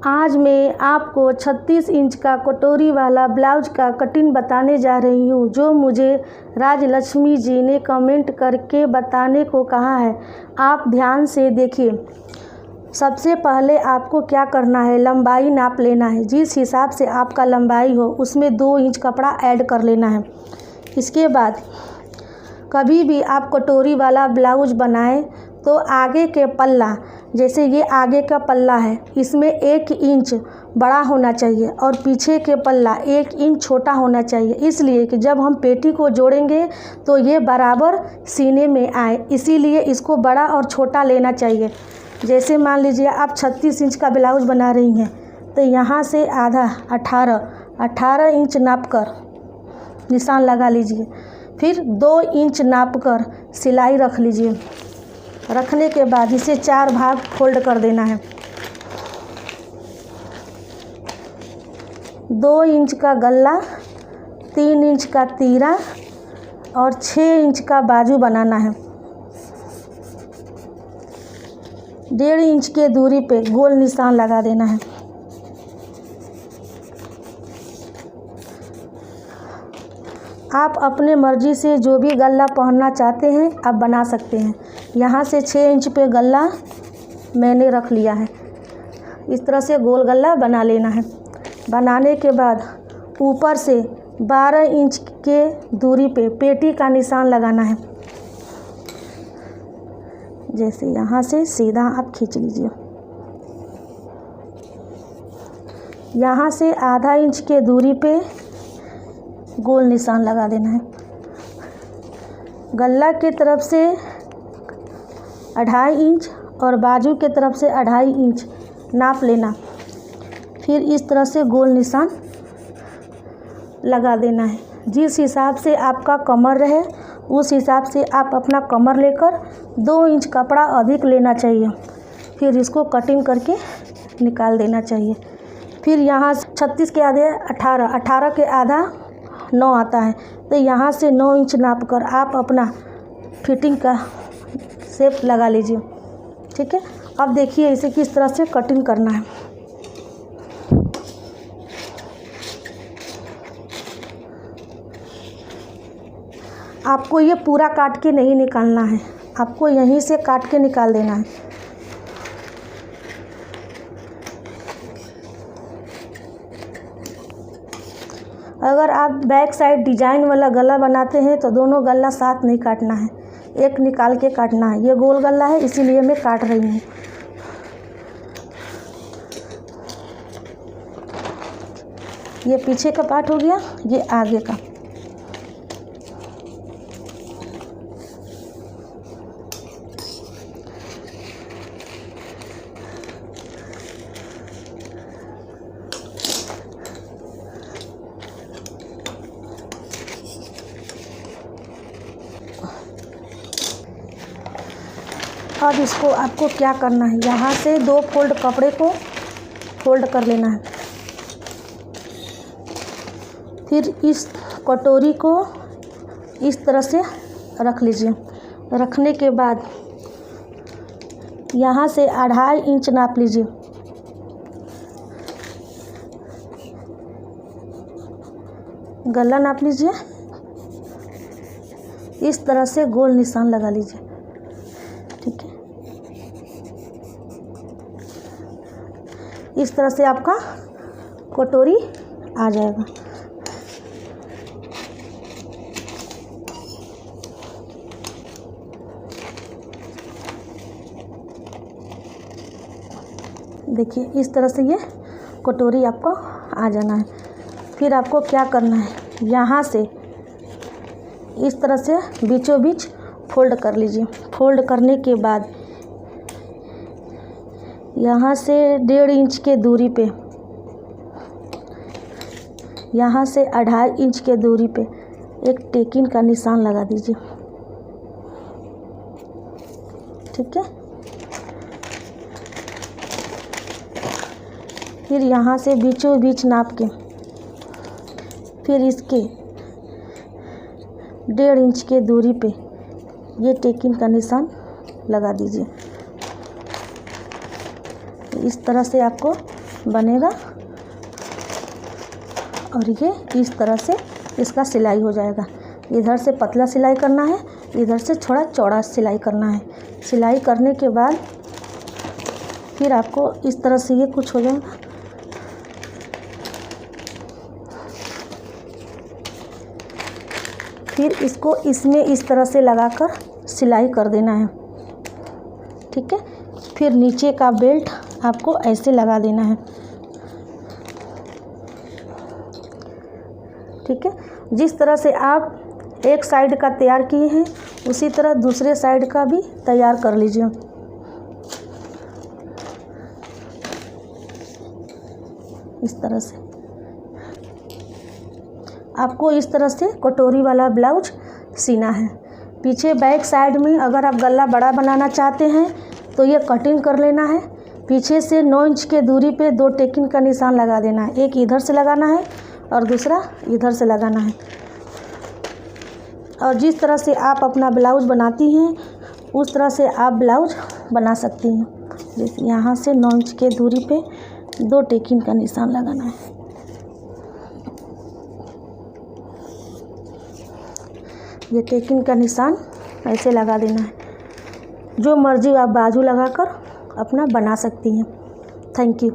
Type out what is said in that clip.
आज मैं आपको 36 इंच का कटोरी वाला ब्लाउज का कटिंग बताने जा रही हूँ, जो मुझे राजलक्ष्मी जी ने कमेंट करके बताने को कहा है। आप ध्यान से देखिए। सबसे पहले आपको क्या करना है, लंबाई नाप लेना है। जिस हिसाब से आपका लंबाई हो उसमें 2 इंच कपड़ा ऐड कर लेना है। इसके बाद कभी भी आप कटोरी वाला ब्लाउज बनाएं तो आगे के पल्ला, जैसे ये आगे का पल्ला है, इसमें 1 इंच बड़ा होना चाहिए और पीछे के पल्ला 1 इंच छोटा होना चाहिए, इसलिए कि जब हम पेटी को जोड़ेंगे तो ये बराबर सीने में आए। इसीलिए इसको बड़ा और छोटा लेना चाहिए। जैसे मान लीजिए आप 36 इंच का ब्लाउज बना रही हैं तो यहाँ से आधा 18 इंच नाप कर निशान लगा लीजिए। फिर 2 इंच नाप कर सिलाई रख लीजिए। रखने के बाद इसे 4 भाग फोल्ड कर देना है। 2 इंच का गला, 3 इंच का तीरा और 6 इंच का बाजू बनाना है। 1.5 इंच के दूरी पे गोल निशान लगा देना है। आप अपने मर्ज़ी से जो भी गला पहनना चाहते हैं आप बना सकते हैं। यहाँ से 6 इंच पे गला मैंने रख लिया है। इस तरह से गोल गला बना लेना है। बनाने के बाद ऊपर से 12 इंच के दूरी पे पेटी का निशान लगाना है। जैसे यहाँ से सीधा आप खींच लीजिए। यहाँ से आधा इंच के दूरी पे गोल निशान लगा देना है। गला की तरफ से 2.5 इंच और बाजू की तरफ से 2.5 इंच नाप लेना। फिर इस तरह से गोल निशान लगा देना है। जिस हिसाब से आपका कमर रहे उस हिसाब से आप अपना कमर लेकर 2 इंच कपड़ा अधिक लेना चाहिए। फिर इसको कटिंग करके निकाल देना चाहिए। फिर यहाँ 36 के आधे 18 के आधा 9 आता है, तो यहाँ से 9 इंच नाप कर आप अपना फिटिंग का शेप लगा लीजिए। ठीक है। अब देखिए इसे किस तरह से कटिंग करना है। आपको ये पूरा काट के नहीं निकालना है, आपको यहीं से काट के निकाल देना है। अगर आप बैक साइड डिजाइन वाला गला बनाते हैं तो दोनों गला साथ नहीं काटना है, एक निकाल के काटना है। ये गोल गला है इसीलिए मैं काट रही हूँ। ये पीछे का पार्ट हो गया, ये आगे का। अब इसको आपको क्या करना है, यहाँ से 2 फोल्ड कपड़े को फोल्ड कर लेना है। फिर इस कटोरी को इस तरह से रख लीजिए। रखने के बाद यहाँ से 2.5 इंच नाप लीजिए। गला नाप लीजिए। इस तरह से गोल निशान लगा लीजिए। ठीक है। इस तरह से आपका कटोरी आ जाएगा। देखिए इस तरह से ये कटोरी आपको आ जाना है। फिर आपको क्या करना है, यहाँ से इस तरह से बीचों बीच फोल्ड कर लीजिए। फोल्ड करने के बाद यहाँ से 1.5 इंच के दूरी पे, यहाँ से 2.5 इंच के दूरी पे एक टेकिंग का निशान लगा दीजिए। ठीक है। फिर यहाँ से बीचों बीच नाप के फिर इसके 1.5 इंच के दूरी पे ये टेकिंग का निशान लगा दीजिए। इस तरह से आपको बनेगा और ये इस तरह से इसका सिलाई हो जाएगा। इधर से पतला सिलाई करना है, इधर से थोड़ा चौड़ा सिलाई करना है। सिलाई करने के बाद फिर आपको इस तरह से ये कुछ हो जाएगा। फिर इसको इसमें इस तरह से लगाकर सिलाई कर देना है, ठीक है। फिर नीचे का बेल्ट आपको ऐसे लगा देना है, ठीक है। जिस तरह से आप एक साइड का तैयार किए हैं उसी तरह दूसरे साइड का भी तैयार कर लीजिए। इस तरह से आपको इस तरह से कटोरी वाला ब्लाउज सीना है। पीछे बैक साइड में अगर आप गला बड़ा बनाना चाहते हैं तो ये कटिंग कर लेना है। पीछे से 9 इंच के दूरी पे 2 टेकिंग का निशान लगा देना है। एक इधर से लगाना है और दूसरा इधर से लगाना है। और जिस तरह से आप अपना ब्लाउज बनाती हैं उस तरह से आप ब्लाउज बना सकती हैं। जैसे यहाँ से 9 इंच के दूरी पे 2 टेकिंग का निशान लगाना है। ये टेकिंग का निशान ऐसे लगा देना है। जो मर्जी आप बाजू लगाकर अपना बना सकती हैं। Thank you.